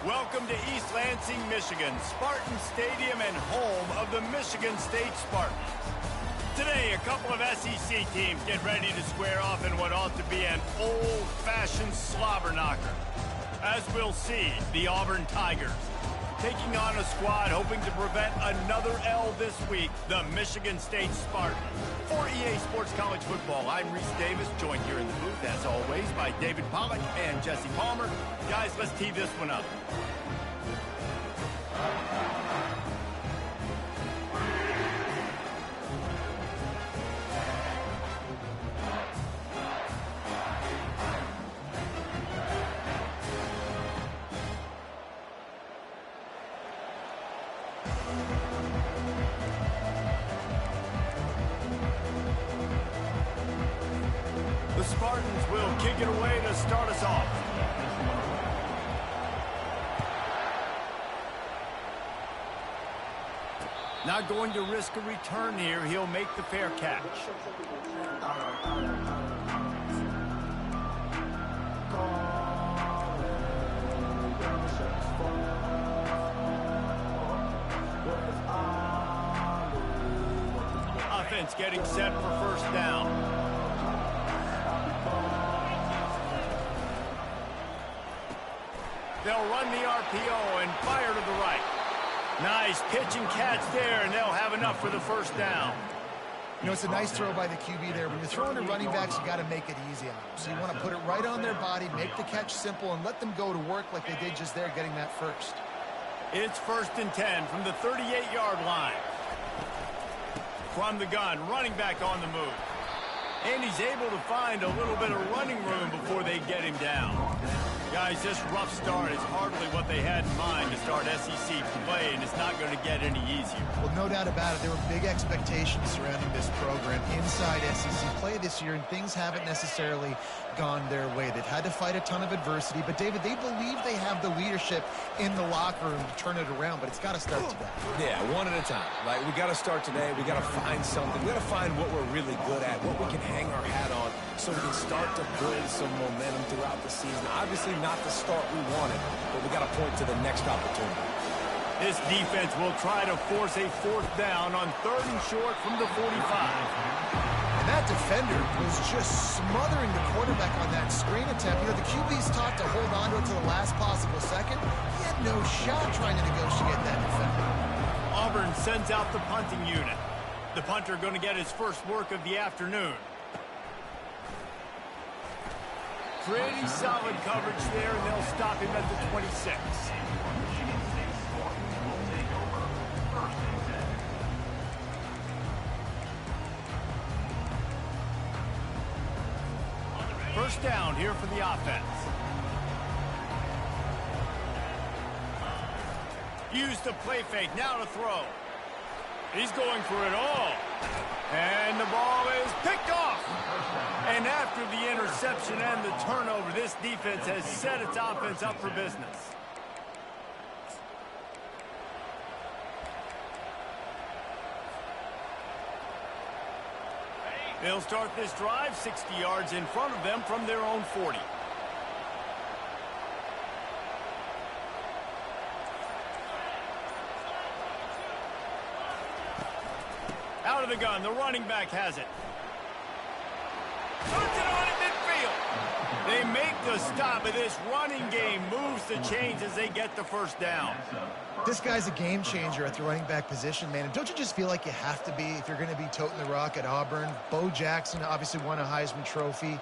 Welcome to East Lansing, Michigan, Spartan Stadium and home of the Michigan State Spartans. Today, a couple of SEC teams get ready to square off in what ought to be an old-fashioned slobber knocker. As we'll see, the Auburn Tigers taking on a squad hoping to prevent another L this week, the Michigan State Spartans. For EA Sports College Football, I'm Reese Davis, joined here in the booth, as always, by David Pollack and Jesse Palmer. Guys, let's tee this one up. The Spartans will kick it away to start us off. Not going to risk a return here. He'll make the fair catch. Offense getting set for first down. They'll run the RPO and fire to the right. Nice pitch and catch there, and they'll have enough for the first down. You know, it's a nice throw by the QB there. When you're throwing to running backs, you got to make it easy on them. So you want to put it right on their body, make the catch simple, and let them go to work like they did just there, getting that first. It's 1st and 10 from the 38-yard line. From the gun, running back on the move. And he's able to find a little bit of running room before they get him down. Guys, this rough start is hardly what they had in mind to start SEC play, and it's not going to get any easier. Well, no doubt about it. There were big expectations surrounding this program inside SEC play this year, and things haven't necessarily gone their way. They've had to fight a ton of adversity, but, David, they believe they have the leadership in the locker room to turn it around, but it's got to start today. Yeah, one at a time. Like, we got to start today. We got to find something. We got to find what we're really good at, what we can hang our hat on, so we can start to build some momentum throughout the season. Obviously not the start we wanted, but we got to point to the next opportunity. This defense will try to force a fourth down on 3rd and short from the 45. And that defender was just smothering the quarterback on that screen attempt. You know, the QB's taught to hold on to it to the last possible second. He had no shot trying to negotiate that defender. Auburn sends out the punting unit. The punter going to get his first work of the afternoon. Pretty solid coverage there, and they'll stop him at the 26. First down here for the offense. Use the play fake, now to throw. He's going for it all. And the ball is picked off. And after the interception and the turnover, this defense has set its offense up for business. They'll start this drive 60 yards in front of them from their own 40. Out of the gun, the running back has it. Puts it on at midfield. They make the stop, but this running game moves the chains as they get the first down. This guy's a game changer at the running back position, man. And don't you just feel like you have to be if you're going to be toting the rock at Auburn? Bo Jackson obviously won a Heisman Trophy.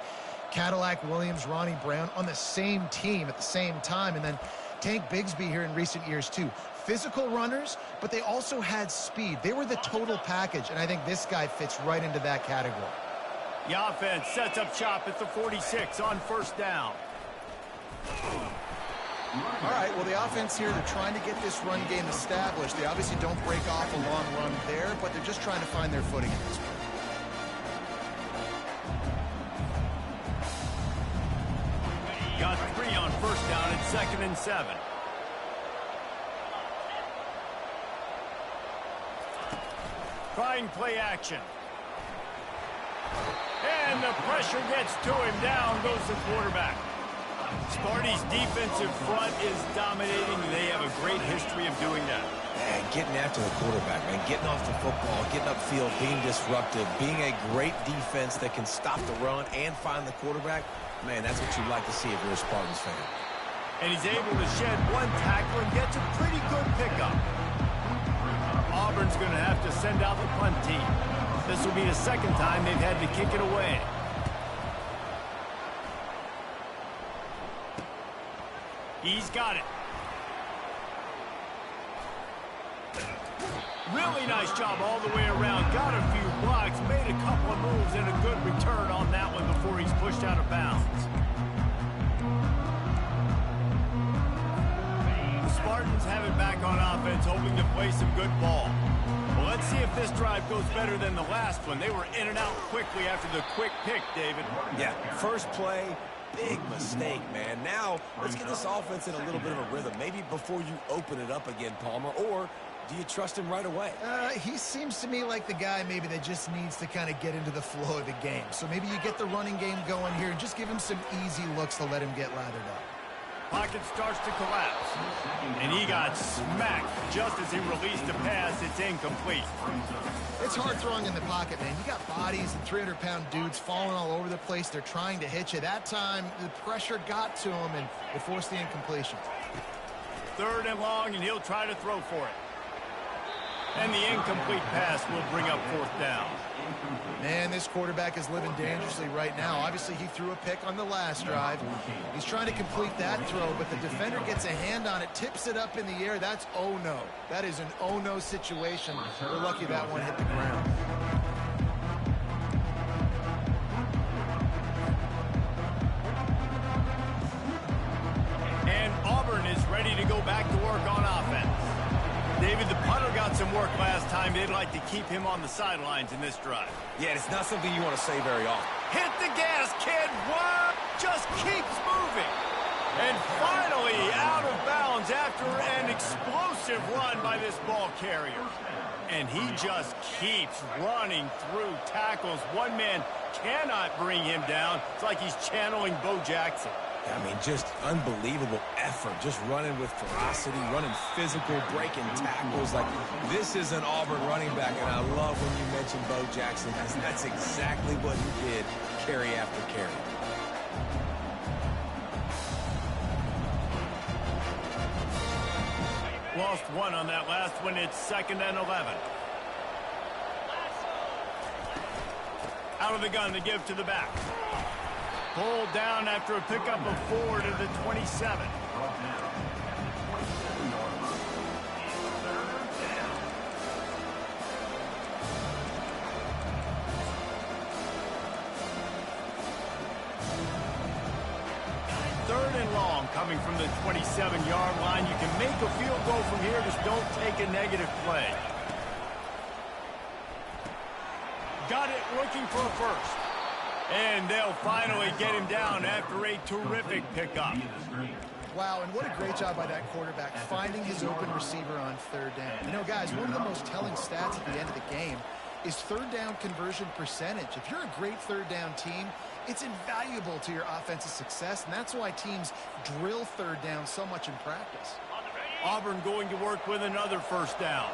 Cadillac Williams, Ronnie Brown on the same team at the same time. And then Tank Bigsby here in recent years, too. Physical runners, but they also had speed. They were the total package, and I think this guy fits right into that category. The offense sets up shop at the 46 on first down. All right, well, the offense here, they're trying to get this run game established. They obviously don't break off a long run there, but they're just trying to find their footing in this one. Got 3 on first down at 2nd and 7. Trying play action. And the pressure gets to him. Down goes the quarterback. Sparty's defensive front is dominating. They have a great history of doing that. Man, getting after the quarterback, man, getting off the football, getting upfield, being disruptive, being a great defense that can stop the run and find the quarterback, man, that's what you'd like to see if you're a Spartans fan. And he's able to shed one tackle and gets a pretty good pickup. Auburn's going to have to send out the punt team. This will be the second time they've had to kick it away. He's got it. Really nice job all the way around. Got a few blocks, made a couple of moves, and a good return on that one before he's pushed out of bounds. The Spartans have it back on offense, hoping to play some good ball. Well, let's see if this drive goes better than the last one. They were in and out quickly after the quick pick, David. Yeah, first play, big mistake, man. Now, let's get this offense in a little bit of a rhythm. Maybe before you open it up again, Palmer, or do you trust him right away? He seems to me like the guy maybe that just needs to kind of get into the flow of the game. So maybe you get the running game going here and just give him some easy looks to let him get lathered up. Pocket starts to collapse. And he got smacked just as he released a pass. It's incomplete. It's hard throwing in the pocket, man. You got bodies and 300-pound dudes falling all over the place. They're trying to hit you. That time, the pressure got to him, and it forced the incompletion. 3rd and long, and he'll try to throw for it. And the incomplete pass will bring up 4th down. Man, this quarterback is living dangerously right now. Obviously, he threw a pick on the last drive. He's trying to complete that throw, but the defender gets a hand on it, tips it up in the air. That's oh-no. That is an oh-no situation. We're lucky that one hit the ground. And Auburn is ready to go back to work on offense. David, the punter got some work last time. They'd like to keep him on the sidelines in this drive. Yeah, it's not something you want to say very often. Hit the gas, kid. What? Just keeps moving. And finally out of bounds after an explosive run by this ball carrier. And he just keeps running through tackles. One man cannot bring him down. It's like he's channeling Bo Jackson. I mean, just unbelievable effort, just running with ferocity, running physical, breaking tackles. Like, this is an Auburn running back, and I love when you mention Bo Jackson, because that's exactly what he did, carry after carry. Lost one on that last one. It's 2nd and 11. Out of the gun to give to the back. Pulled down after a pickup of 4 to the 27. Third and long coming from the 27-yard line. You can make a field goal from here. Just don't take a negative play. Got it looking for a first. And they'll finally get him down after a terrific pickup. Wow, and what a great job by that quarterback finding his open receiver on 3rd down. You know, guys, one of the most telling stats at the end of the game is 3rd down conversion percentage. If you're a great 3rd down team, it's invaluable to your offensive success, and that's why teams drill 3rd down so much in practice. Auburn going to work with another 1st down.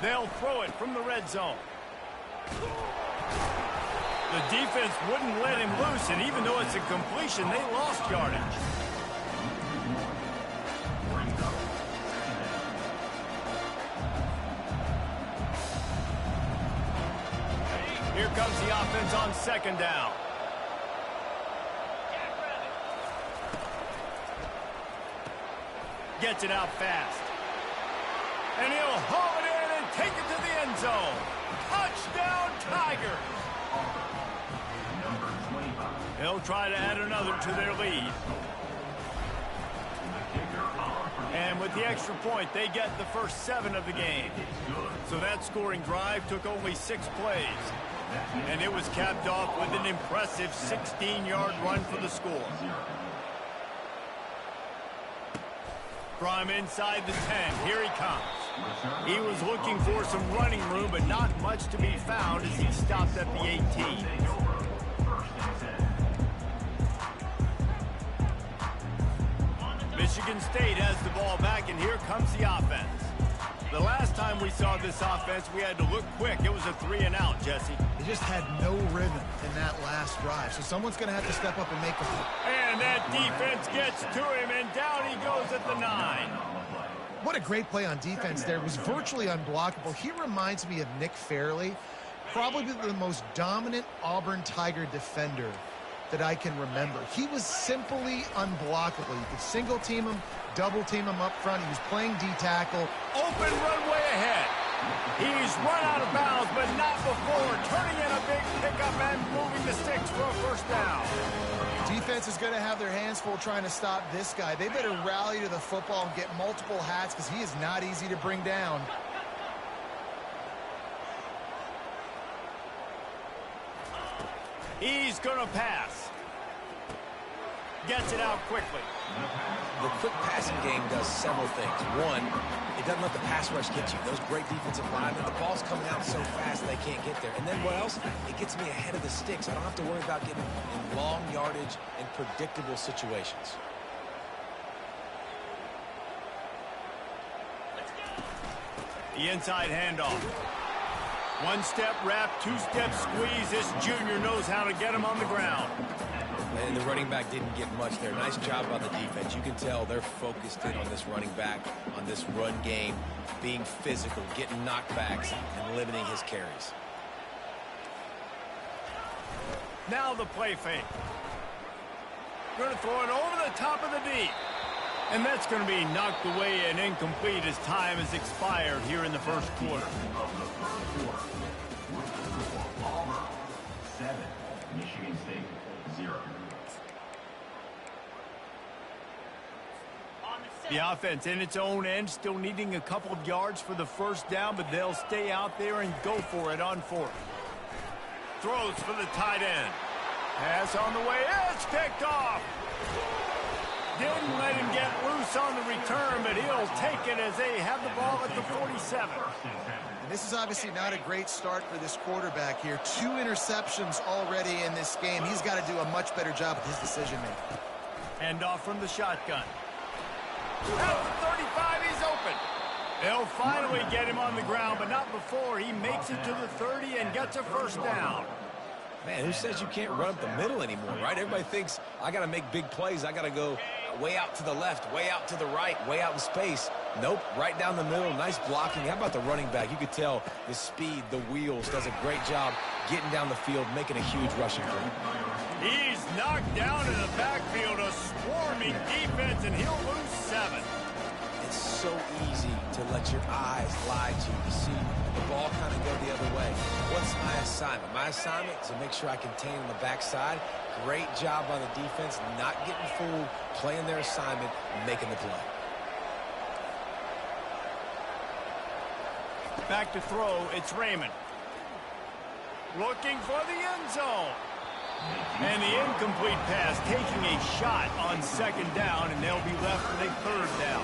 They'll throw it from the red zone. The defense wouldn't let him loose, and even though it's a completion, they lost yardage. Here comes the offense on 2nd down. Gets it out fast. And he'll haul it in and take it to the end zone. Touchdown, Tigers! They'll try to add another to their lead. And with the extra point, they get the first 7 of the game. So that scoring drive took only 6 plays. And it was capped off with an impressive 16-yard run for the score. From inside the 10, here he comes. He was looking for some running room, but not much to be found as he stopped at the 18. Michigan State has the ball back, and here comes the offense. The last time we saw this offense, we had to look quick. It was a 3-and-out, Jesse. They just had no rhythm in that last drive, so someone's going to have to step up and make a play. And that defense gets to him, and down he goes at the 9. What a great play on defense there. It was virtually unblockable. He reminds me of Nick Fairley, probably the most dominant Auburn Tiger defender that I can remember. He was simply unblockable. You could single team him, double team him up front. He was playing D-tackle. Open runway ahead. He's run out of bounds, but not before turning in a big pickup and moving the sticks for a first down. Defense is going to have their hands full trying to stop this guy. They better rally to the football and get multiple hats because he is not easy to bring down. He's going to pass. Gets it out quickly. The quick passing game does several things. One, it doesn't let the pass rush get you. Those great defensive linemen, the ball's coming out so fast they can't get there. And then what else? It gets me ahead of the sticks. I don't have to worry about getting in long yardage and predictable situations. The inside handoff. One-step wrap, two-step squeeze. This junior knows how to get him on the ground. And the running back didn't get much there. Nice job by the defense. You can tell they're focused in on this running back, on this run game, being physical, getting knockbacks, and limiting his carries. Now the play fake. Going to throw it over the top of the D. And that's going to be knocked away and incomplete as time has expired here in the first quarter. 7, Michigan State 0. The offense in its own end, still needing a couple of yards for the first down, but they'll stay out there and go for it on 4th. Throws for the tight end. Pass on the way. It's picked off. Didn't let him get loose on the return, but he'll take it as they have the ball at the 47. And this is obviously not a great start for this quarterback here. 2 interceptions already in this game. He's got to do a much better job with his decision-making. Hand off from the shotgun. At the 35, he's open. They'll finally get him on the ground, but not before he makes it to the 30 and gets a first down. Man, who says you can't run up the middle anymore, right? Everybody thinks I got to make big plays. I got to go way out to the left, way out to the right, way out in space. Nope, right down the middle, nice blocking. How about the running back? You could tell the speed, the wheels, does a great job getting down the field, making a huge rushing play. He's knocked down in the backfield, a swarming defense, and he'll lose 7. It's so easy to let your eyes lie to you. You see the ball kind of go the other way. What's my assignment? My assignment is to make sure I contain on the backside. Great job on the defense, not getting fooled, playing their assignment, making the play. Back to throw, it's Raymond. Looking for the end zone. And the incomplete pass taking a shot on 2nd down, and they'll be left with a 3rd down.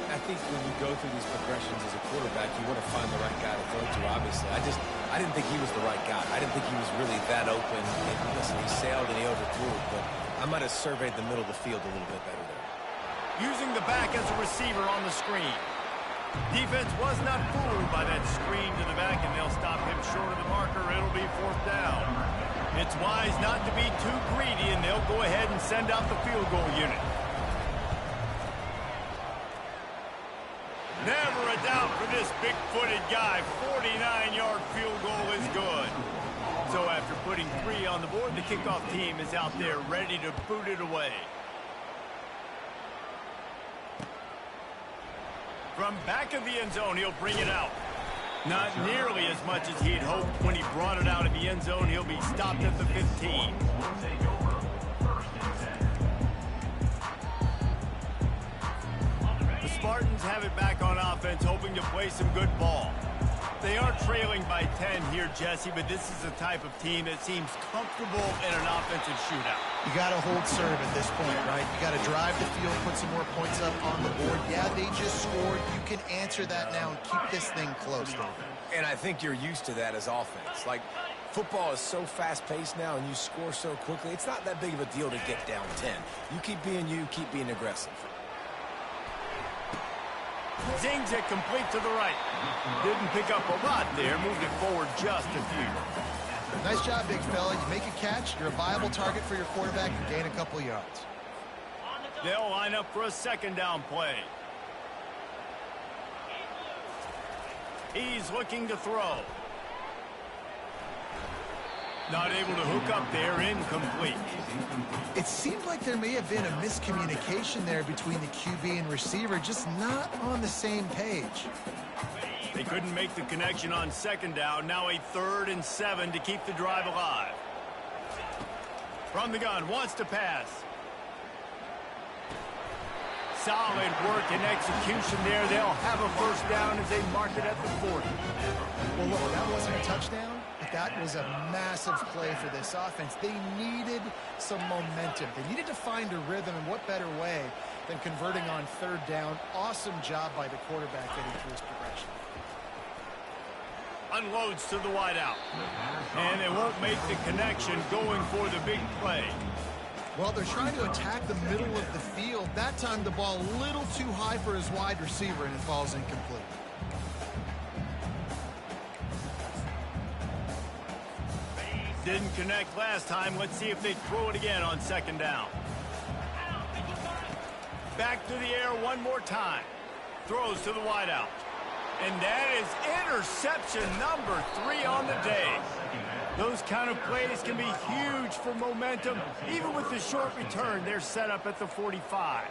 I think when you go through these progressions as a quarterback, you want to find the right guy to throw to, obviously. I didn't think he was the right guy. I didn't think he was really that open. And listen, he sailed and he overthrew it, but I might have surveyed the middle of the field a little bit better there. Using the back as a receiver on the screen. Defense was not fooled by that screen to the back, and they'll stop him short of the marker. It'll be 4th down. It's wise not to be too greedy, and they'll go ahead and send out the field goal unit. Never a doubt for this big-footed guy. 49-yard field goal is good. So after putting 3 on the board, the kickoff team is out there ready to boot it away. From back of the end zone, he'll bring it out. Not nearly as much as he'd hoped when he brought it out of the end zone. He'll be stopped at the 15. The Spartans have it back on offense, hoping to play some good ball. They are trailing by 10 here, Jesse, but this is the type of team that seems comfortable in an offensive shootout. You got to hold serve at this point, right? You got to drive the field, put some more points up on the board. Yeah, they just scored. You can answer that now and keep this thing close. And I think you're used to that as offense. Like, football is so fast-paced now and you score so quickly, it's not that big of a deal to get down 10. You keep being you, keep being aggressive. Zings it complete to the right. Didn't pick up a lot there. Moved it forward just a few. Nice job, big fella. You make a catch, you're a viable target for your quarterback, and gain a couple yards. They'll line up for a second down play. He's looking to throw. Not able to hook up there, incomplete. It seemed like there may have been a miscommunication there between the QB and receiver, just not on the same page. They couldn't make the connection on second down. Now a 3rd and 7 to keep the drive alive. From the gun, wants to pass. Solid work and execution there. They'll have a first down as they mark it at the 40. Well, look, that wasn't a touchdown, but that was a massive play for this offense. They needed some momentum. They needed to find a rhythm, and what better way than converting on 3rd down. Awesome job by the quarterback getting through his progression. Unloads to the wideout. And they won't make the connection going for the big play. Well, they're trying to attack the middle of the field. That time the ball a little too high for his wide receiver, and it falls incomplete. Didn't connect last time. Let's see if they throw it again on second down. Back to the air one more time. Throws to the wideout. And that is interception number 3 on the day. Those kind of plays can be huge for momentum. Even with the short return, they're set up at the 45.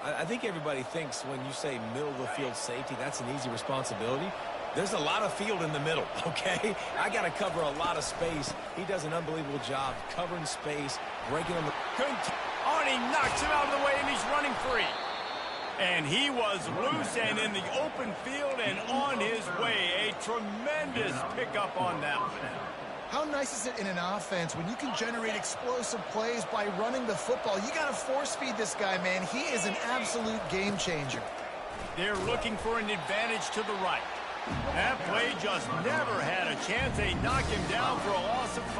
I think everybody thinks when you say middle of the field safety, that's an easy responsibility. There's a lot of field in the middle, okay? I got to cover a lot of space. He does an unbelievable job covering space, breaking on the... Arnie knocks him out of the way, and he's running free. And he was loose and in the open field and on his way. A tremendous pickup on that one. How nice is it in an offense when you can generate explosive plays by running the football? You got to force feed this guy, man. He is an absolute game changer. They're looking for an advantage to the right. That play just never had a chance. They knock him down for a loss of 5.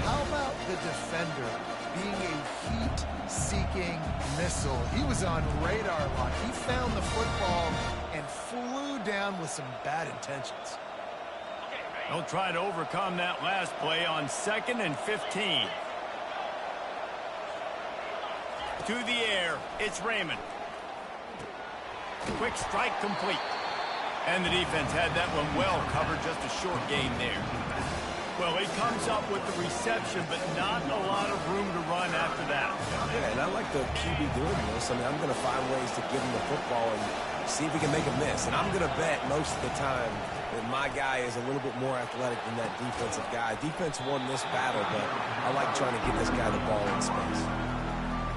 How about the defender being a heat-seeking missile? He was on radar lock. He found the football and flew down with some bad intentions. They'll try to overcome that last play on 2nd and 15. To the air, it's Raymond. Quick strike complete. And the defense had that one well covered, just a short gain there. Well, he comes up with the reception, but not a lot of room to run after that. Yeah, and I like the QB doing this. I mean, I'm going to find ways to give him the football and see if he can make a miss. And I'm going to bet most of the time that my guy is a little bit more athletic than that defensive guy. Defense won this battle, but I like trying to give this guy the ball in space.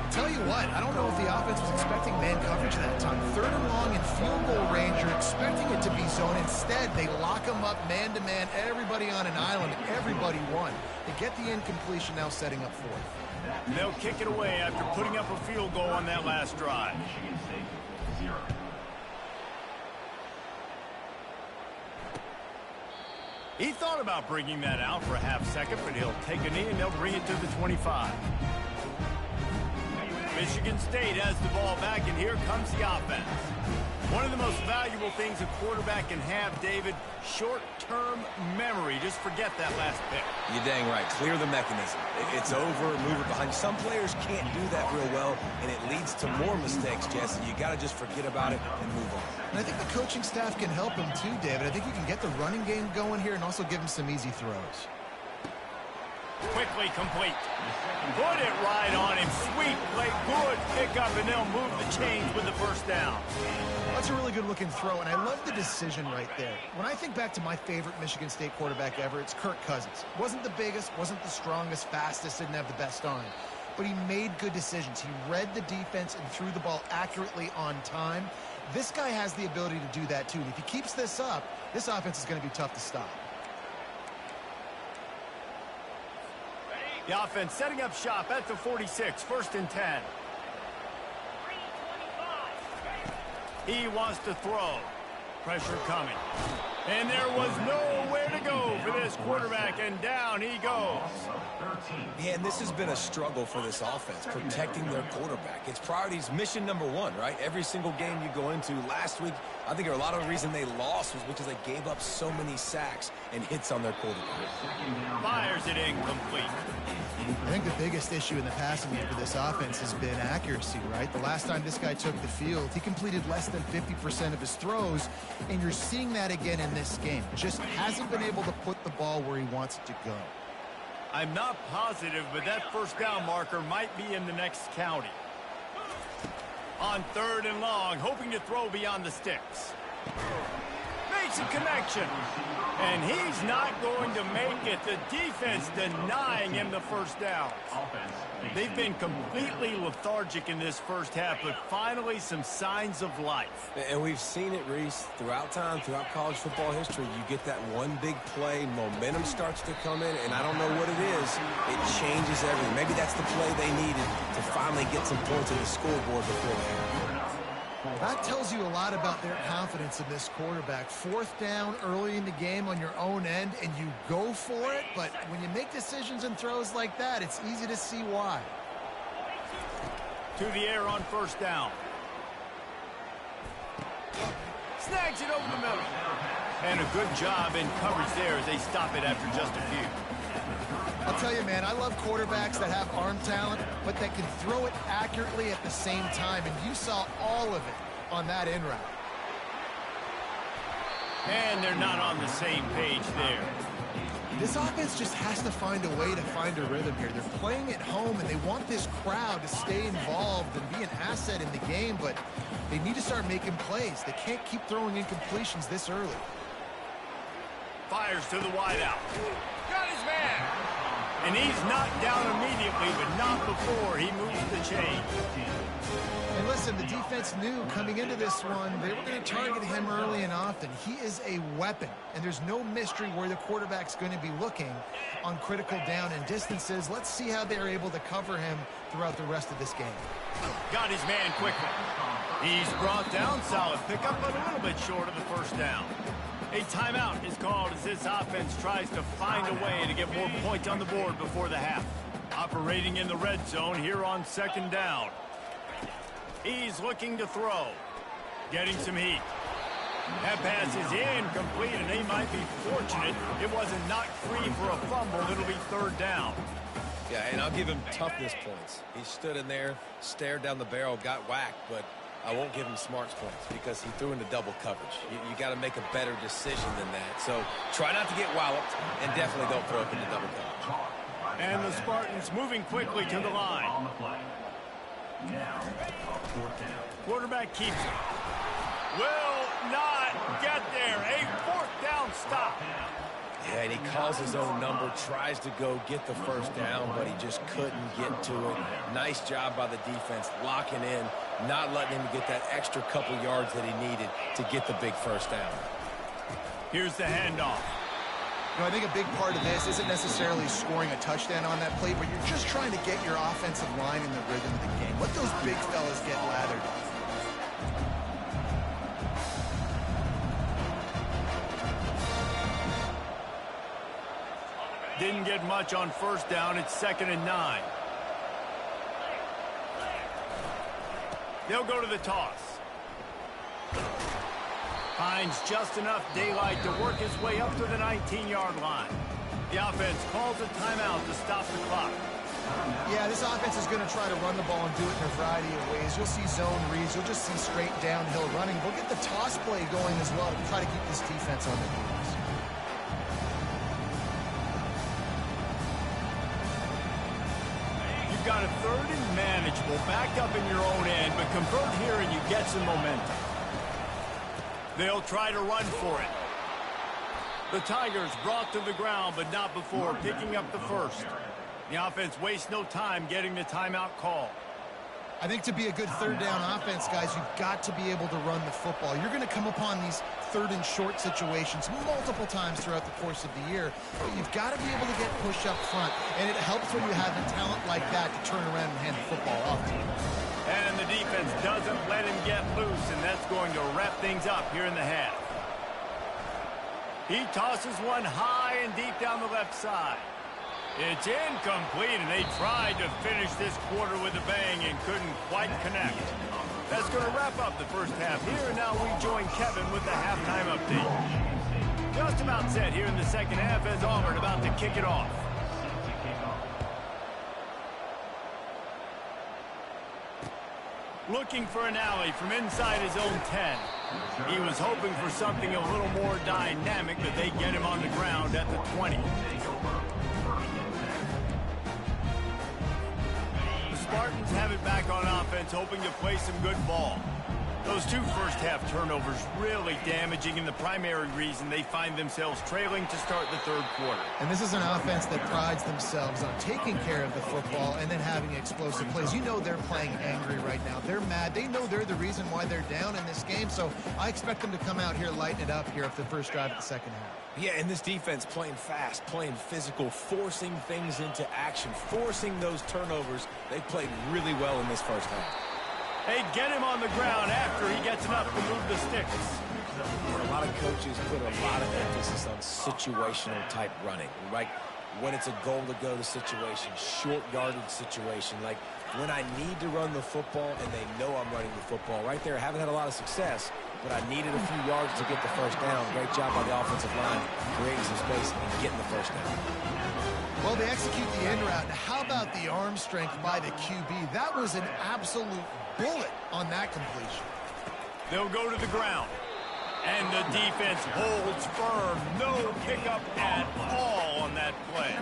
Tell you what, I don't know if the offense was expecting man coverage that time. 3rd and long in field goal range, you're expecting it to be zone. Instead, they lock them up man-to-man, everybody on an island, everybody won. They get the incompletion, now setting up 4th. They'll kick it away after putting up a field goal on that last drive. Michigan State, 0. He thought about bringing that out for a half second, but he'll take a knee and they'll bring it to the 25. Michigan State has the ball back, and here comes the offense. One of the most valuable things a quarterback can have, David, short-term memory. Just forget that last pick. You're dang right. Clear the mechanism. It's over, move it behind. Some players can't do that real well, and it leads to more mistakes, Jesse. You got to just forget about it and move on. And I think the coaching staff can help him too, David. I think you can get the running game going here and also give him some easy throws. Quickly complete. Put it right on him. Sweet play. Good pickup, and they'll move the chains with the first down. That's a really good-looking throw, and I love the decision right there. When I think back to my favorite Michigan State quarterback ever, it's Kirk Cousins. Wasn't the biggest, wasn't the strongest, fastest, didn't have the best arm. But he made good decisions. He read the defense and threw the ball accurately on time. This guy has the ability to do that, too. And if he keeps this up, this offense is going to be tough to stop. The offense setting up shop at the 46, 1st and 10. He wants to throw. Pressure coming. And there was nowhere to go for this quarterback, and down he goes. Yeah, and this has been a struggle for this offense, protecting their quarterback. It's priorities, mission number one, right? Every single game you go into. Last week, I think a lot of the reason they lost was because they gave up so many sacks and hits on their quarterback. Fires it incomplete. I think the biggest issue in the passing game for this offense has been accuracy, right? The last time this guy took the field, he completed less than 50% of his throws, and you're seeing that again in this game. Just hasn't been able to put the ball where he wants it to go. I'm not positive, but that first down marker might be in the next county. On 3rd and long, hoping to throw beyond the sticks. Makes a connection. And he's not going to make it. The defense denying him the first down. They've been completely lethargic in this first half, but finally some signs of life. And we've seen it, Reese, throughout time, throughout college football history. You get that one big play, momentum starts to come in, and I don't know what it is. It changes everything. Maybe that's the play they needed to finally get some points on the scoreboard beforehand. That tells you a lot about their confidence in this quarterback. 4th down early in the game on your own end, and you go for it, but when you make decisions and throws like that, it's easy to see why. To the air on 1st down. Snags it over the middle. And a good job in coverage there as they stop it after just a few. I'll tell you, man, I love quarterbacks that have arm talent, but that can throw it accurately at the same time, and you saw all of it on that in route. And they're not on the same page there. This offense just has to find a way to find a rhythm here. They're playing at home, and they want this crowd to stay involved and be an asset in the game, but they need to start making plays. They can't keep throwing incompletions this early. Fires to the wideout. Got his man. And he's knocked down immediately, but not before he moves the chain. And listen, the defense knew coming into this one, they were going to target him early and often. He is a weapon, and there's no mystery where the quarterback's going to be looking on critical down and distances. Let's see how they're able to cover him throughout the rest of this game. Got his man quickly. He's brought down. Solid pickup, but a little bit short of the first down. A timeout is called as this offense tries to find a way to get more points on the board before the half. Operating in the red zone here on 2nd down. He's looking to throw. Getting some heat. That pass is incomplete, and they might be fortunate it wasn't knocked free for a fumble. It'll be 3rd down. Yeah, and I'll give him toughness points. He stood in there, stared down the barrel, got whacked, but I won't give him smarts points because he threw into double coverage. You got to make a better decision than that. So try not to get walloped, and definitely don't throw up into double coverage. And the Spartans moving quickly to the line. Quarterback keeps it. Will not get there. A 4th down stop. Yeah, and he calls his own number, tries to go get the first down, but he just couldn't get to it. Nice job by the defense, locking in, not letting him get that extra couple yards that he needed to get the big first down. Here's the handoff. You know, I think a big part of this isn't necessarily scoring a touchdown on that play, but you're just trying to get your offensive line in the rhythm of the game. Let those big fellas get lathered. Didn't get much on 1st down. It's 2nd and 9. They'll go to the toss. Finds just enough daylight to work his way up to the 19-yard line. The offense calls a timeout to stop the clock. Yeah, this offense is going to try to run the ball and do it in a variety of ways. You'll see zone reads. You'll just see straight downhill running. We'll get the toss play going as well to try to keep this defense on their heels. You've got a 3rd and manageable, backed up in your own end, but convert here and you get some momentum. They'll try to run for it. The Tigers brought to the ground, but not before picking up the first. The offense wastes no time getting the timeout call. I think to be a good 3rd down offense, guys, you've got to be able to run the football. You're going to come upon these 3rd and short situations multiple times throughout the course of the year, but you've got to be able to get push up front, and it helps when you have a talent like that to turn around and hand the football off to you. And the defense doesn't let him get loose, and that's going to wrap things up here in the half. He tosses one high and deep down the left side. It's incomplete, and they tried to finish this quarter with a bang and couldn't quite connect. That's going to wrap up the first half here, and now we join Kevin with the halftime update. Just about set here in the second half as Auburn about to kick it off. Looking for an alley from inside his own 10. He was hoping for something a little more dynamic, but they get him on the ground at the 20. The Spartans have it back on offense, hoping to play some good ball. Those two first-half turnovers really damaging, and the primary reason they find themselves trailing to start the third quarter. And this is an offense that prides themselves on taking care of the football and then having explosive plays. You know they're playing angry right now. They're mad. They know they're the reason why they're down in this game, so I expect them to come out here, lighten it up here after the first drive of the second half. Yeah, and this defense playing fast, playing physical, forcing things into action, forcing those turnovers. They played really well in this first half. They get him on the ground after he gets enough to move the sticks. And a lot of coaches put a lot of emphasis on situational type running, right? When it's a goal-to-go situation, short yardage situation, like when I need to run the football and they know I'm running the football. Right there, haven't had a lot of success, but I needed a few yards to get the first down. Great job by the offensive line, creating some space and getting the first down. Well, they execute the in route. Now, how about the arm strength by the QB? That was an absolute bullet on that completion. They'll go to the ground. And the defense holds firm. No pickup at all on that play.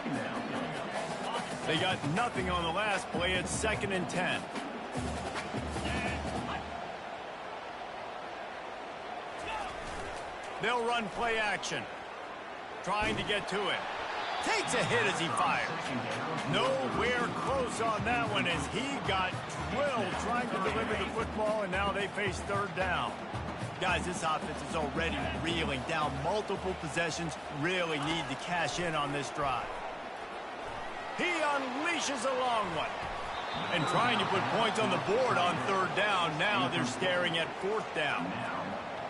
They got nothing on the last play. It's 2nd and 10. They'll run play action. Trying to get to it. Takes a hit as he fires. Nowhere close on that one as he got drilled trying to deliver the football, and now they face third down. Guys, this offense is already reeling down multiple possessions. Really need to cash in on this drive. He unleashes a long one. And trying to put points on the board on third down. Now they're staring at fourth down.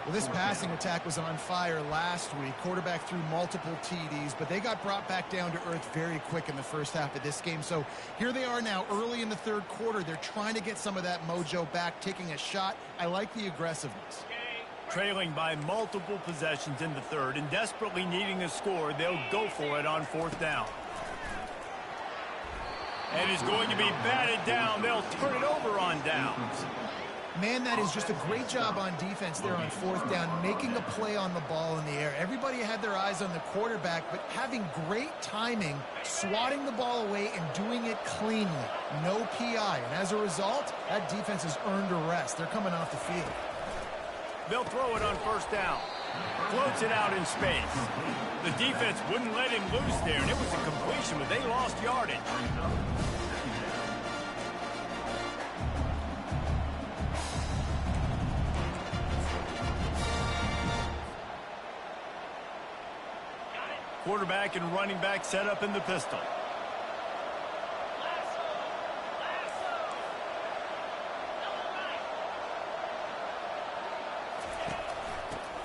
Well, this passing attack was on fire last week. Quarterback threw multiple TDs, but they got brought back down to earth very quick in the first half of this game. So here they are now early in the third quarter. They're trying to get some of that mojo back, taking a shot. I like the aggressiveness. Trailing by multiple possessions in the third and desperately needing a score, they'll go for it on fourth down. And it's going to be batted down. They'll turn it over on downs. Man, that is just a great job on defense there on fourth down, making a play on the ball in the air. Everybody had their eyes on the quarterback, but having great timing, swatting the ball away, and doing it cleanly. No PI. And as a result, that defense has earned a rest. They're coming off the field. They'll throw it on first down. Floats it out in space. The defense wouldn't let him loose there, and it was a completion, but they lost yardage. Quarterback and running back set up in the pistol.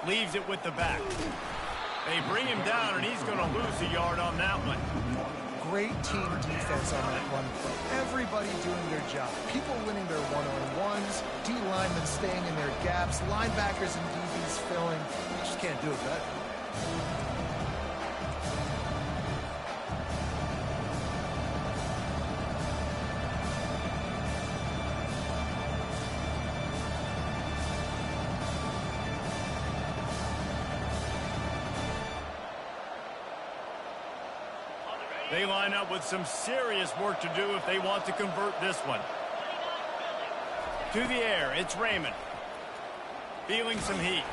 Leaves it with the back. They bring him down, and he's going to lose a yard on that one. Great team defense on that run play. Everybody doing their job. People winning their one-on-ones, D linemen staying in their gaps, linebackers and DBs filling. You just can't do it better. They line up with some serious work to do if they want to convert this one. To the air, it's Raymond. Feeling some heat.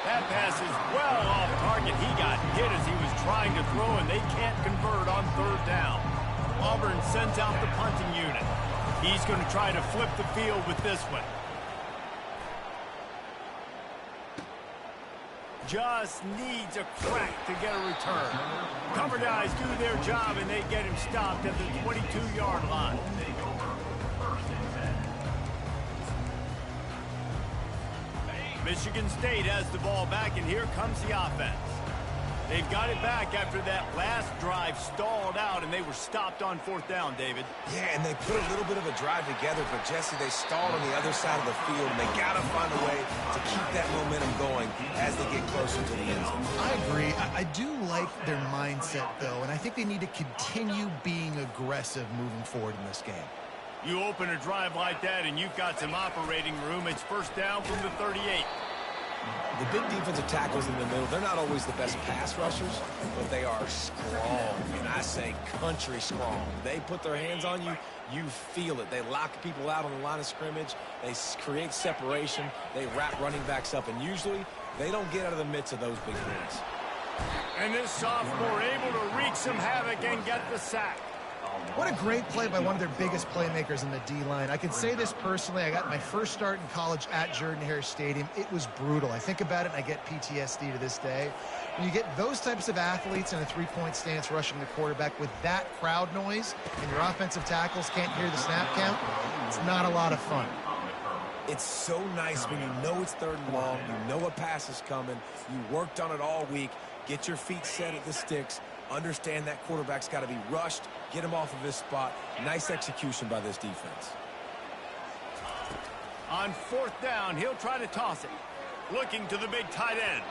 That pass is well off target. He got hit as he was trying to throw, and they can't convert on third down. Auburn sends out the punting unit. He's going to try to flip the field with this one. Just needs a crack to get a return. Cover guys do their job, and they get him stopped at the 22-yard line. Michigan State has the ball back, and here comes the offense. They've got it back after that last drive stalled out, and they were stopped on 4th down, David. Yeah, and they put a little bit of a drive together, but, Jesse, they stalled on the other side of the field, and they got to find a way to keep that momentum going as they get closer to the end zone. I agree. I do like their mindset, though, and I think they need to continue being aggressive moving forward in this game. You open a drive like that, and you've got some operating room. It's 1st down from the 38. The big defensive tackles in the middle, they're not always the best pass rushers, but they are strong, and I say country strong. They put their hands on you, you feel it. They lock people out on the line of scrimmage. They create separation. They wrap running backs up, and usually they don't get out of the midst of those big plays. And this sophomore able to wreak some havoc and get the sack. What a great play by one of their biggest playmakers in the D-line. I can say this personally. I got my first start in college at Jordan-Hare Stadium. It was brutal. I think about it, and I get PTSD to this day. When you get those types of athletes in a three-point stance rushing the quarterback with that crowd noise, and your offensive tackles can't hear the snap count, it's not a lot of fun. It's so nice when you know it's 3rd and long, you know a pass is coming, you worked on it all week, get your feet set at the sticks, understand that quarterback's got to be rushed, get him off of his spot. Nice execution by this defense. On 4th down, he'll try to toss it. Looking to the big tight end.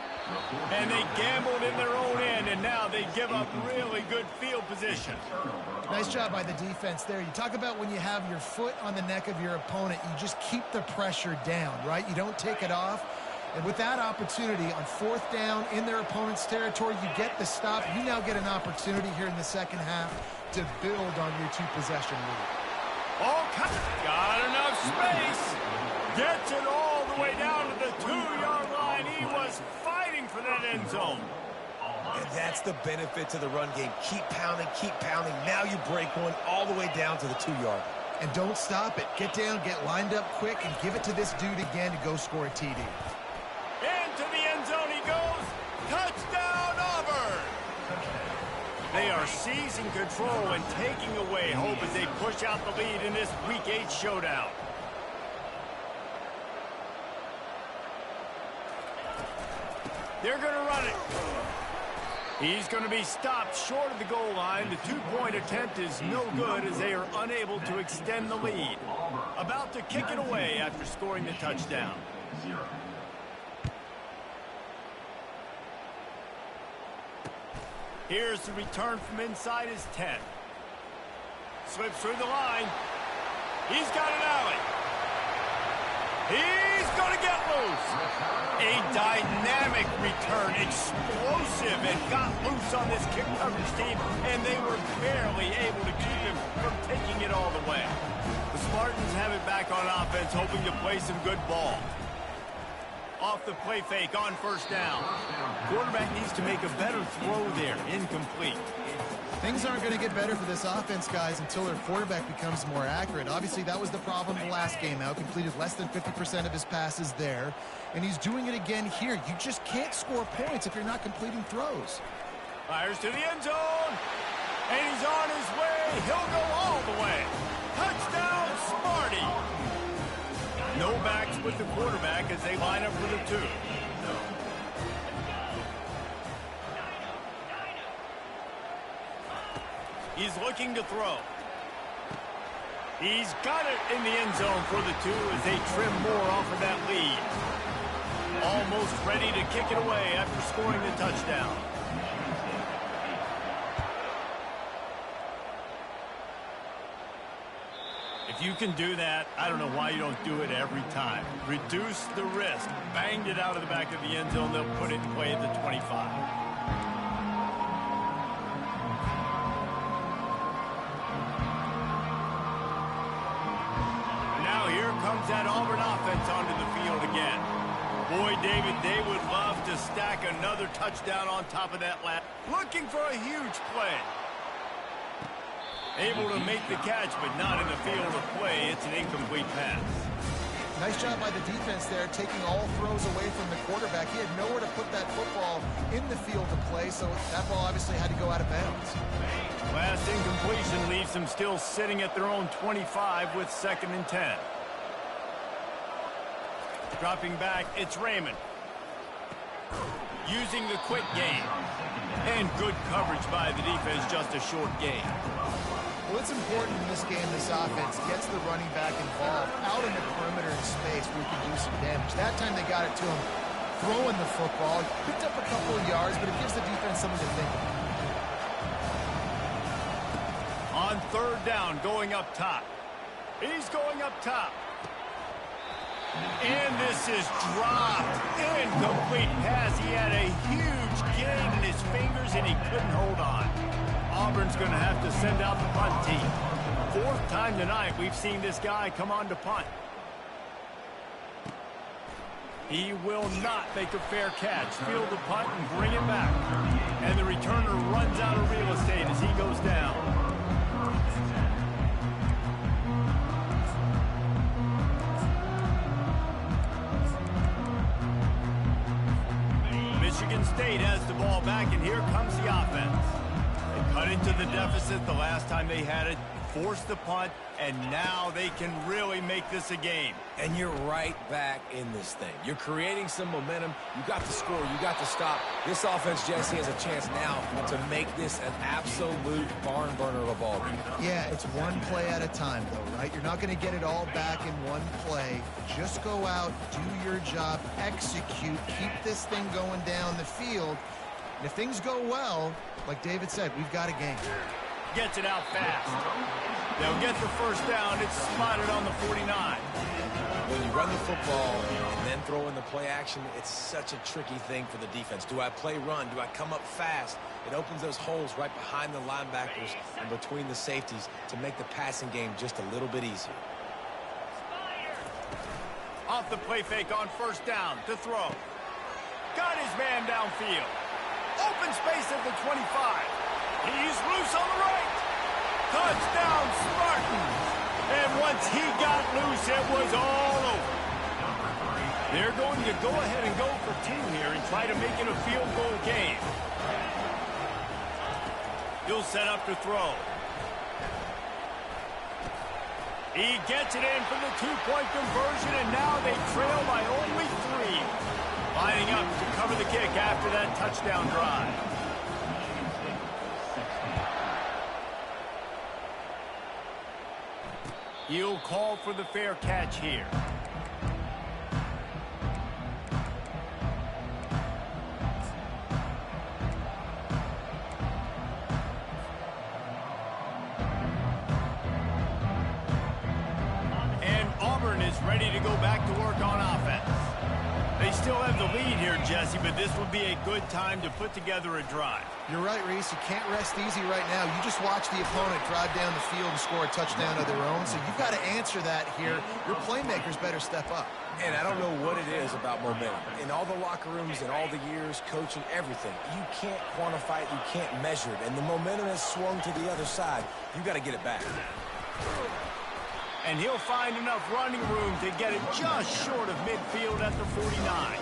And they gambled in their own end, and now they give up really good field position. Nice job by the defense there. You talk about when you have your foot on the neck of your opponent, you just keep the pressure down, right? You don't take it off. And with that opportunity on 4th down in their opponent's territory, you get the stop. You now get an opportunity here in the second half to build on your 2-possession lead. Oh, got enough space. Gets it all the way down to the 2-yard line. He was fighting for that end zone. And that's the benefit to the run game. Keep pounding, keep pounding. Now you break one all the way down to the 2-yard. And don't stop it. Get down, get lined up quick, and give it to this dude again to go score a TD. Into the end zone he goes. Touchdown, Auburn! They are seizing control and taking away hope as they push out the lead in this Week 8 showdown. They're going to run it. He's going to be stopped short of the goal line. The 2-point attempt is no good as they are unable to extend the lead. About to kick it away after scoring the touchdown. 0. Here's the return from inside his 10. Slips through the line. He's got an alley. He's going to get loose. A dynamic return, explosive, and got loose on this kick coverage team, and they were barely able to keep him from taking it all the way. The Spartans have it back on offense, hoping to play some good ball. Off the play fake on 1st down. Quarterback needs to make a better throw there. Incomplete. Things aren't going to get better for this offense, guys, until their quarterback becomes more accurate. Obviously, that was the problem the last game out. Completed less than 50% of his passes there. And he's doing it again here. You just can't score points if you're not completing throws. Fires to the end zone. And he's on his way. He'll go all the way. Touchdown, Sparty. No backs with the quarterback as they line up for the 2. He's looking to throw. He's got it in the end zone for the 2 as they trim more off of that lead. Almost ready to kick it away after scoring the touchdown. If you can do that, I don't know why you don't do it every time. Reduce the risk. Banged it out of the back of the end zone. They'll put it in play at the 25. Comes that Auburn offense onto the field again. Boy, David, they would love to stack another touchdown on top of that lap. Looking for a huge play. Able to make the catch, but not in the field of play. It's an incomplete pass. Nice job by the defense there, taking all throws away from the quarterback. He had nowhere to put that football in the field of play, so that ball obviously had to go out of bounds. Last incompletion leaves them still sitting at their own 25 with 2nd and 10. Dropping back, it's Raymond. Using the quick game. And good coverage by the defense, just a short gain. Well, it's important in this game, this offense gets the running back involved out in the perimeter in space where he can do some damage. That time they got it to him throwing the football. Picked up a couple of yards, but it gives the defense something to think about. On third down, going up top. He's going up top. And this is dropped. Incomplete pass. He had a huge gain in his fingers, and he couldn't hold on. Auburn's going to have to send out the punt team. Fourth time tonight we've seen this guy come on to punt. He will not make a fair catch. Field the punt and bring it back. And the returner runs out of real estate as he goes down. Michigan State has the ball back, and here comes the offense. They cut into the deficit the last time they had it, forced the punt, and now they can really make this a game. And you're right back in this thing. You're creating some momentum. You got the score. You got the stop. This offense, Jesse, has a chance now to make this an absolute barn burner of a ball game. Yeah, it's one play at a time, though, right? You're not going to get it all back in one play. Just go out, do your job, execute, keep this thing going down the field. And if things go well, like David said, we've got a game. Gets it out fast. They'll get the first down. It's spotted on the 49. When you run the football and then throw in the play action, it's such a tricky thing for the defense. Do I play run? Do I come up fast? It opens those holes right behind the linebackers and between the safeties to make the passing game just a little bit easier. Off the play fake on first down to throw. Got his man downfield. Open space at the 25. He's loose on the right. Touchdown, Spartans. And once he got loose, it was all over. They're going to go ahead and go for two here and try to make it a field goal game. He'll set up to throw. He gets it in for the two-point conversion, and now they trail by only 3. Lining up to cover the kick after that touchdown drive. He'll call for the fair catch here. And Auburn is ready to go back to work on offense. They still have the lead here, Jesse, but this would be a good time to put together a drive. You're right, Reese. You can't rest easy right now. You just watch the opponent drive down the field and score a touchdown of their own, so you've got to answer that here. Your playmakers better step up. And I don't know what it is about momentum. In all the locker rooms and all the years, coaching, everything, you can't quantify it, you can't measure it. And the momentum has swung to the other side. You got to get it back. And he'll find enough running room to get it just short of midfield at the 49.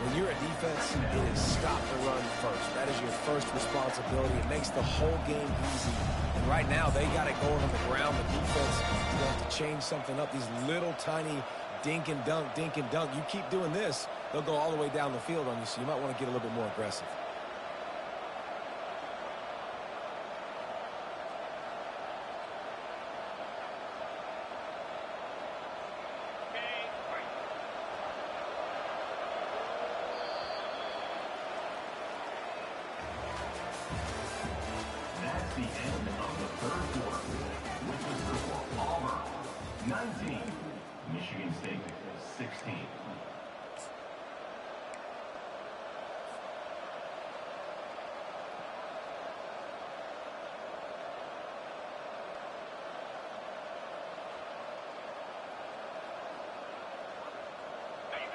When you're a defense, it is stop the run first. That is your first responsibility. It makes the whole game easy. And right now, they got it going on the ground. The defense is going to have to change something up. These little tiny dink and dunk, dink and dunk. You keep doing this, they'll go all the way down the field on you, so you might want to get a little bit more aggressive. That's the end of the third quarter, with the score Auburn 19, Michigan State 16.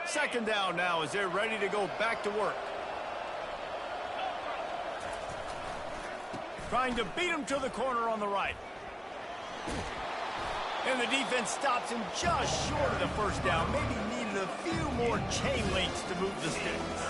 Second down now as they're ready to go back to work. Trying to beat him to the corner on the right. And the defense stops him just short of the first down. Maybe needed a few more chain links to move the sticks.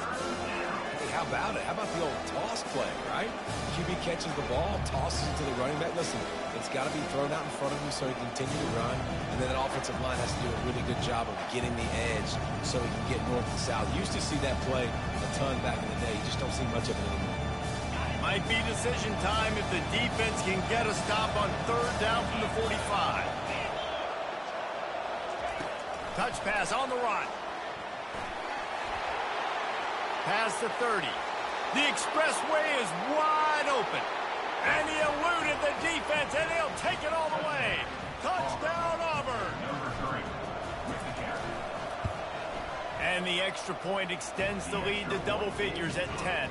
Hey, how about it? How about the old toss play, right? QB catches the ball, tosses it to the running back. Listen, it's got to be thrown out in front of him so he can continue to run. And then that offensive line has to do a really good job of getting the edge so he can get north and south. Used to see that play a ton back in the day. You just don't see much of it anymore. Might be decision time if the defense can get a stop on third down from the 45. Touch pass on the run. Past the 30. The expressway is wide open. And he eluded the defense, and he'll take it all the way. Touchdown, Auburn. And the extra point extends the lead to double figures at 10.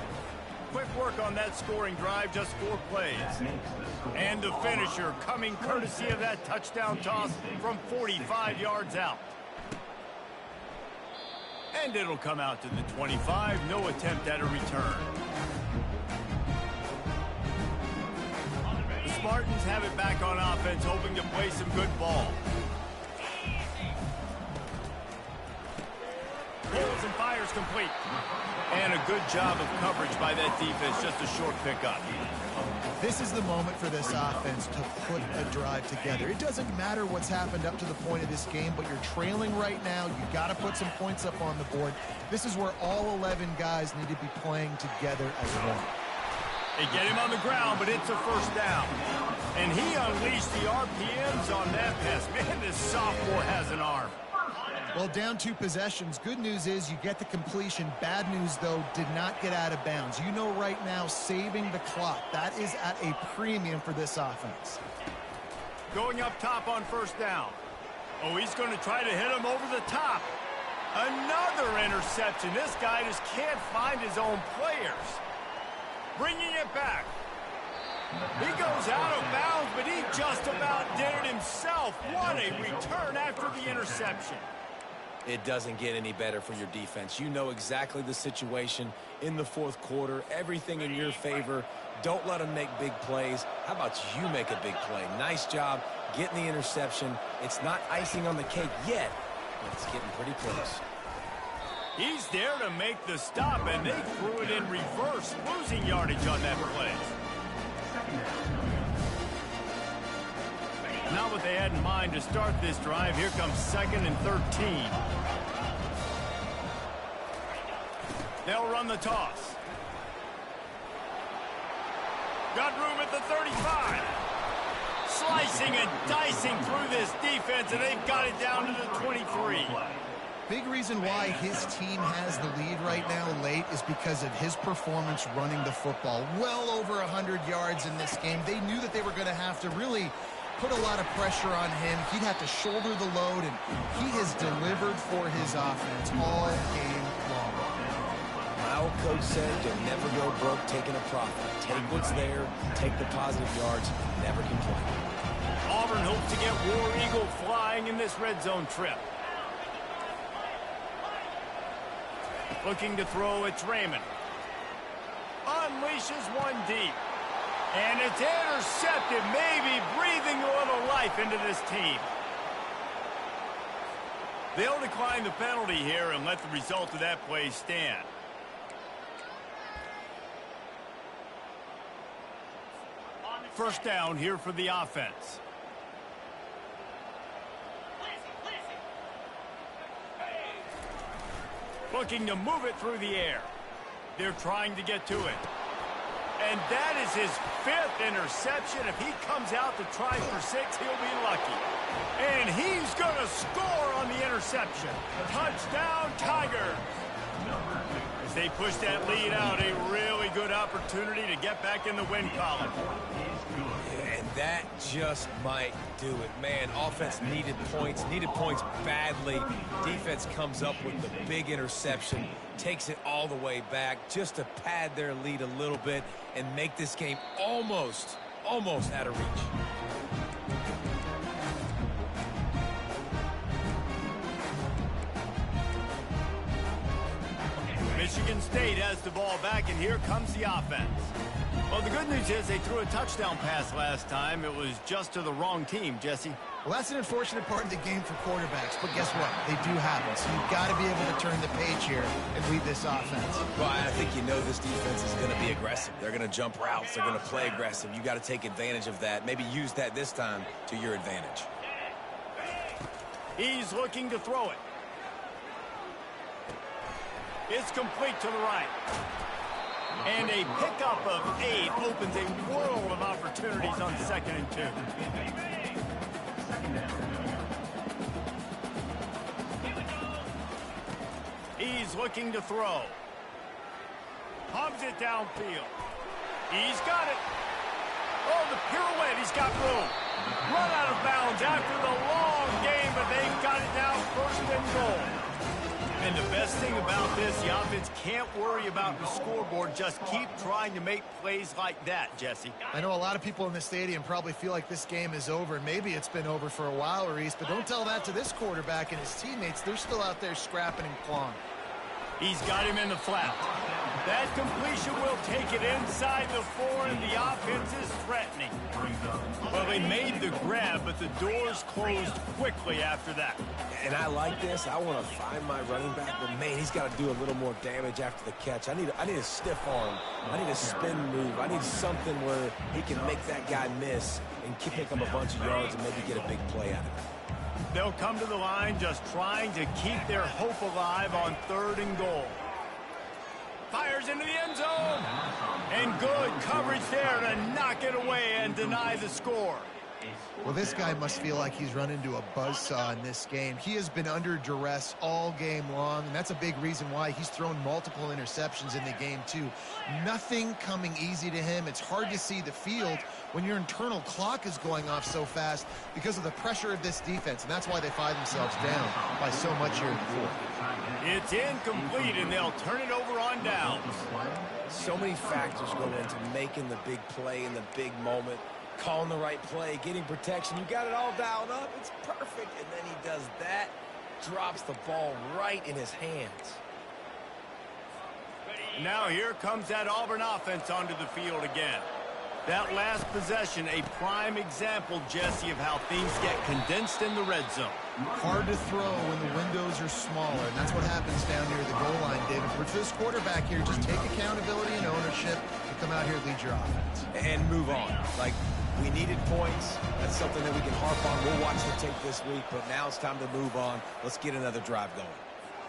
Quick work on that scoring drive, just 4 plays. And the finisher coming courtesy of that touchdown toss from 45 yards out. And it'll come out to the 25. No attempt at a return. The Spartans have it back on offense, hoping to play some good ball. Pulls and fires complete. And a good job of coverage by that defense. Just a short pickup. This is the moment for this offense to put a drive together. It doesn't matter what's happened up to the point of this game, but you're trailing right now. You've got to put some points up on the board. This is where all 11 guys need to be playing together as one. They get him on the ground, but it's a first down. And he unleashed the RPMs on that pass. Man, this sophomore has an arm. Well, down 2 possessions. Good news is you get the completion. Bad news, though, did not get out of bounds. You know right now, saving the clock. That is at a premium for this offense. Going up top on first down. Oh, he's going to try to hit him over the top. Another interception. This guy just can't find his own players. Bringing it back. He goes out of bounds, but he just about did it himself. What a return after the interception. It doesn't get any better for your defense. You know exactly the situation in the fourth quarter. Everything in your favor. Don't let them make big plays. How about you make a big play? Nice job getting the interception. It's not icing on the cake yet, but it's getting pretty close. He's there to make the stop, and they threw it in reverse, losing yardage on that play. Not what they had in mind to start this drive. Here comes 2nd and 13. They'll run the toss. Got room at the 35. Slicing and dicing through this defense, and they've got it down to the 23. Big reason why his team has the lead right now late is because of his performance running the football. Well over 100 yards in this game. They knew that they were going to have to really put a lot of pressure on him. He'd have to shoulder the load, and he has delivered for his offense all game long. My old coach said you'll never go broke taking a profit. Take what's there, take the positive yards, never complain. Auburn hopes to get War Eagle flying in this red zone trip. Looking to throw, it's Raymond. Unleashes one deep. And it's intercepted, maybe breathing a little life into this team. They'll decline the penalty here and let the result of that play stand. First down here for the offense. Looking to move it through the air. They're trying to get to it. And that is his 5th interception. If he comes out to try for 6, he'll be lucky. And he's going to score on the interception. Touchdown, Tiger. As they push that lead out, a really good opportunity to get back in the win column. And that just might do it. Man, offense needed points badly. Defense comes up with the big interception, takes it all the way back just to pad their lead a little bit and make this game almost out of reach. Michigan State has the ball back, and here comes the offense. Well, the good news is they threw a touchdown pass last time. It was just to the wrong team, Jesse. Well, that's an unfortunate part of the game for quarterbacks, but guess what? They do have it, so you've got to be able to turn the page here and lead this offense. Well, I think you know this defense is going to be aggressive. They're going to jump routes. They're going to play aggressive. You got to take advantage of that. Maybe use that this time to your advantage. He's looking to throw it. It's complete to the right. And a pickup of 8 opens a world of opportunities on 2nd and 2. He's looking to throw. Pumps it downfield. He's got it. Oh, the pirouette. He's got room. Run out of bounds after the long game, but they've got it now 1st and goal. And the best thing about this, the offense can't worry about the scoreboard. Just keep trying to make plays like that, Jesse. I know a lot of people in the stadium probably feel like this game is over, and maybe it's been over for a while, Reese, but don't tell that to this quarterback and his teammates. They're still out there scrapping and clawing. He's got him in the flat. That completion will take it inside the 4, and the offense is threatening. Well, they made the grab, but the doors closed quickly after that. And I like this. I want to find my running back, but man, he's got to do a little more damage after the catch. I need a stiff arm. I need a spin move. I need something where he can make that guy miss and pick up a bunch of yards and maybe get a big play out of it. They'll come to the line just trying to keep their hope alive on 3rd and goal. Fires into the end zone. And good coverage there to knock it away and deny the score. Well, this guy must feel like he's run into a buzzsaw in this game. He has been under duress all game long, and that's a big reason why he's thrown multiple interceptions in the game, too. Nothing coming easy to him. It's hard to see the field when your internal clock is going off so fast because of the pressure of this defense, and that's why they find themselves down by so much here in the 4th. It's incomplete, and they'll turn it over on downs. So many factors go into making the big play in the big moment. Calling the right play, getting protection. You got it all dialed up. It's perfect. And then he does that, drops the ball right in his hands. Now here comes that Auburn offense onto the field again. That last possession, a prime example, Jesse, of how things get condensed in the red zone. Hard to throw when the windows are smaller, and that's what happens down near the goal line, David. For this quarterback here, just take accountability and ownership and come out here and lead your offense. And move on. Like, we needed points. That's something that we can harp on. We'll watch the tape this week, but now it's time to move on. Let's get another drive going.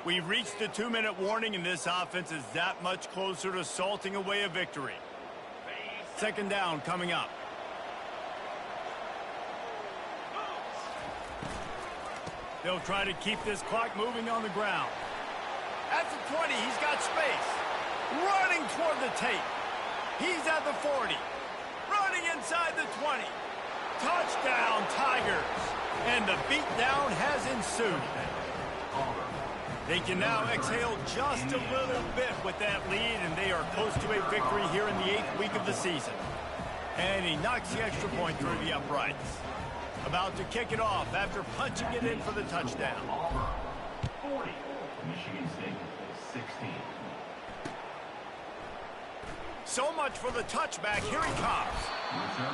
We've reached the 2-minute warning, and this offense is that much closer to salting away a victory. 2nd down coming up. They'll try to keep this clock moving on the ground. At the 20, he's got space. Running toward the tape. He's at the 40. Running inside the 20. Touchdown, Tigers. And the beatdown has ensued. They can now exhale just a little bit with that lead, and they are close to a victory here in the 8th week of the season. And he knocks the extra point through the uprights. About to kick it off after punching it in for the touchdown. 40. Michigan State 16. So much for the touchback. Here he comes.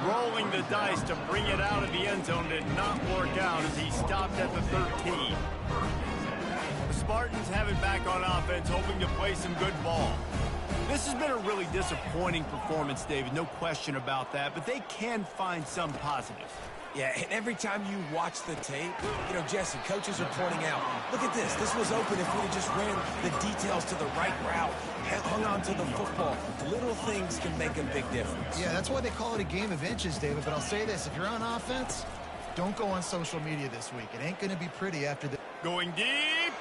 Rolling the dice to bring it out of the end zone did not work out as he stopped at the 13. The Spartans have it back on offense, hoping to play some good ball. This has been a really disappointing performance, David. No question about that, but they can find some positives. Yeah, and every time you watch the tape, you know, Jesse, coaches are pointing out, look at this. This was open if we had just ran the details to the right route, hung on to the football. Little things can make a big difference. Yeah, that's why they call it a game of inches, David. But I'll say this, if you're on offense, don't go on social media this week. It ain't going to be pretty after the... Going deep.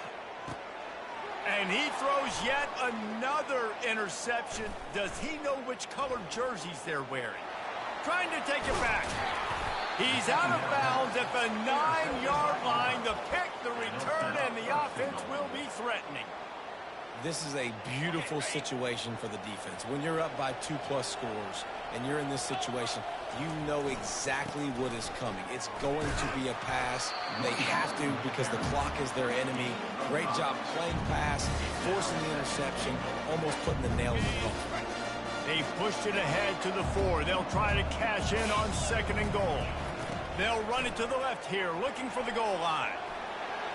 And he throws yet another interception. Does he know which colored jerseys they're wearing? Trying to take it back. He's out of bounds at the 9-yard line. The pick, the return, and the offense will be threatening. This is a beautiful situation for the defense. When you're up by 2+ scores and you're in this situation, you know exactly what is coming. It's going to be a pass. They have to because the clock is their enemy. Great job playing pass, forcing the interception, almost putting the nail in the coffin. They pushed it ahead to the 4. They'll try to cash in on 2nd and goal. They'll run it to the left here, looking for the goal line.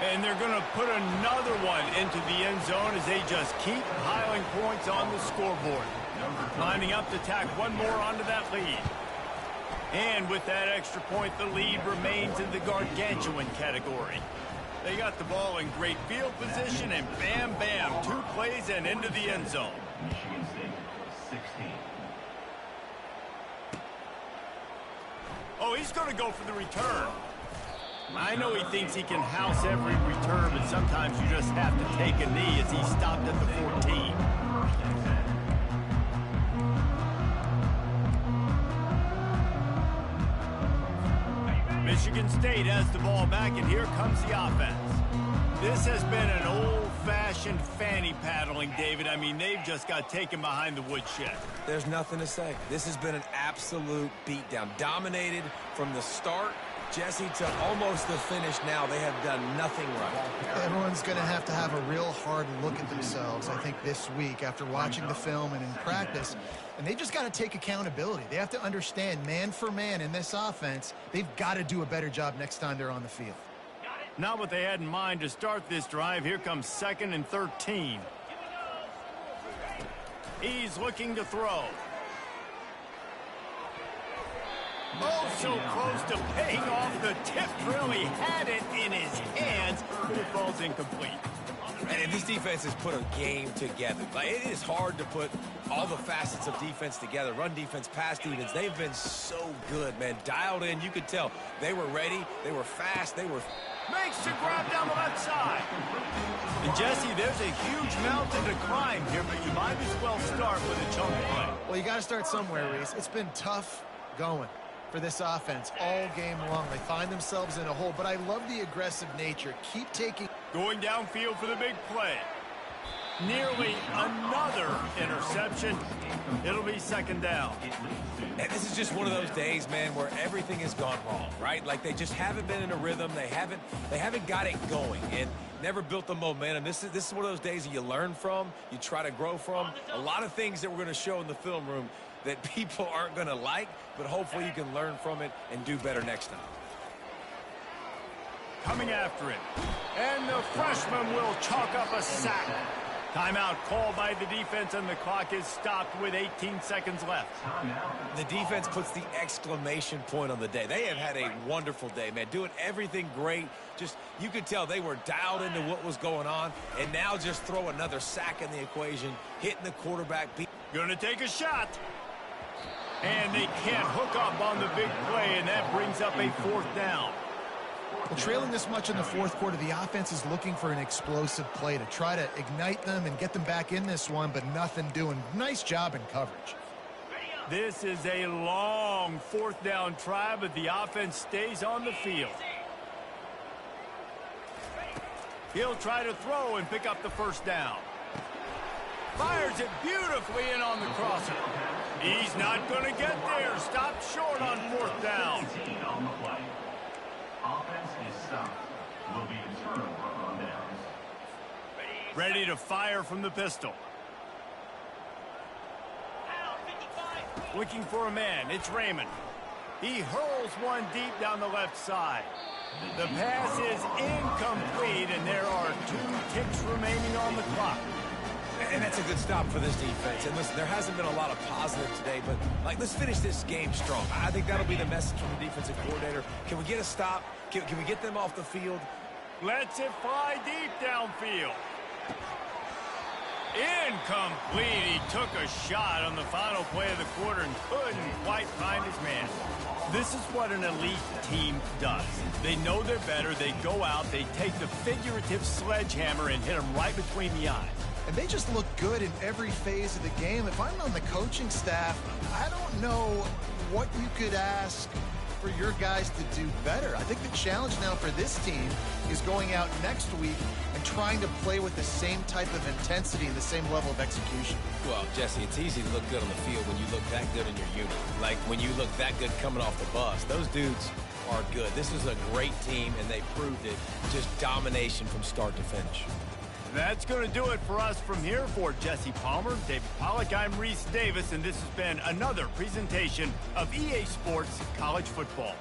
And they're going to put another one into the end zone as they just keep piling points on the scoreboard. Lining up to tack one more onto that lead. And with that extra point, the lead remains in the gargantuan category. They got the ball in great field position, and bam, bam, 2 plays and into the end zone. Michigan State, 16. Oh, he's going to go for the return. I know he thinks he can house every return, but sometimes you just have to take a knee as he stopped at the 14. Michigan State has the ball back, and here comes the offense. This has been an old-fashioned fanny paddling, David. I mean, they've just got taken behind the woodshed. There's nothing to say. This has been an absolute beatdown. Dominated from the start, Jesse, to almost the finish now. They have done nothing right. Everyone's going to have a real hard look at themselves, I think, this week after watching the film and in practice. And they've just got to take accountability. They have to understand, man for man in this offense, they've got to do a better job next time they're on the field. Not what they had in mind to start this drive. Here comes 2nd and 13. He's looking to throw. Oh, so close to paying off the tip drill. He had it in his hands, but it falls incomplete. And this defense has put a game together. Like, it is hard to put all the facets of defense together. Run defense, pass defense. They've been so good, man. Dialed in. You could tell they were ready. They were fast. They were... Makes the grab down the left side. And Jesse, there's a huge mountain to climb here, but you might as well start with a chunk play. Well, you got to start somewhere, Reese. It's been tough going for this offense all game long. They find themselves in a hole, but I love the aggressive nature. Keep taking... Going downfield for the big play. Nearly another interception. It'll be 2nd down. And this is just one of those days, man, where everything has gone wrong, right? Like, they just haven't been in a rhythm. They haven't got it going and never built the momentum. This is one of those days that you learn from, you try to grow from. A lot of things that we're going to show in the film room that people aren't going to like, but hopefully you can learn from it and do better next time. Coming after it. And the freshman will chalk up a sack. Timeout called by the defense, and the clock is stopped with 18 seconds left. The defense puts the exclamation point on the day. They have had a wonderful day, man. Doing everything great. Just, you could tell they were dialed into what was going on, and now just throw another sack in the equation, hitting the quarterback. Gonna take a shot. And they can't hook up on the big play, and that brings up a 4th down. Well, trailing this much in the 4th quarter, the offense is looking for an explosive play to try to ignite them and get them back in this one, but nothing doing. Nice job in coverage. This is a long 4th down try, but the offense stays on the field. He'll try to throw and pick up the 1st down. Fires it beautifully in on the crosser. He's not going to get there. Stop short on 4th down. Offense is stopped. Will be a turnover on downs. Ready to fire from the pistol. Looking for a man. It's Raymond. He hurls one deep down the left side. The pass is incomplete, and there are 2 ticks remaining on the clock. And that's a good stop for this defense. And listen, there hasn't been a lot of positive today, but, like, let's finish this game strong. I think that'll be the message from the defensive coordinator. Can we get a stop? Can we get them off the field? Lets it fly deep downfield. Incomplete. He took a shot on the final play of the quarter and couldn't quite find his man. This is what an elite team does. They know they're better. They go out. They take the figurative sledgehammer and hit them right between the eyes. And they just look good in every phase of the game. If I'm on the coaching staff, I don't know what you could ask for your guys to do better. I think the challenge now for this team is going out next week and trying to play with the same type of intensity and the same level of execution. Well, Jesse, it's easy to look good on the field when you look that good in your unit. Like when you look that good coming off the bus. Those dudes are good. This is a great team, and they proved it. Just domination from start to finish. That's going to do it for us from here. For Jesse Palmer, David Pollack, I'm Reese Davis, and this has been another presentation of EA Sports College Football.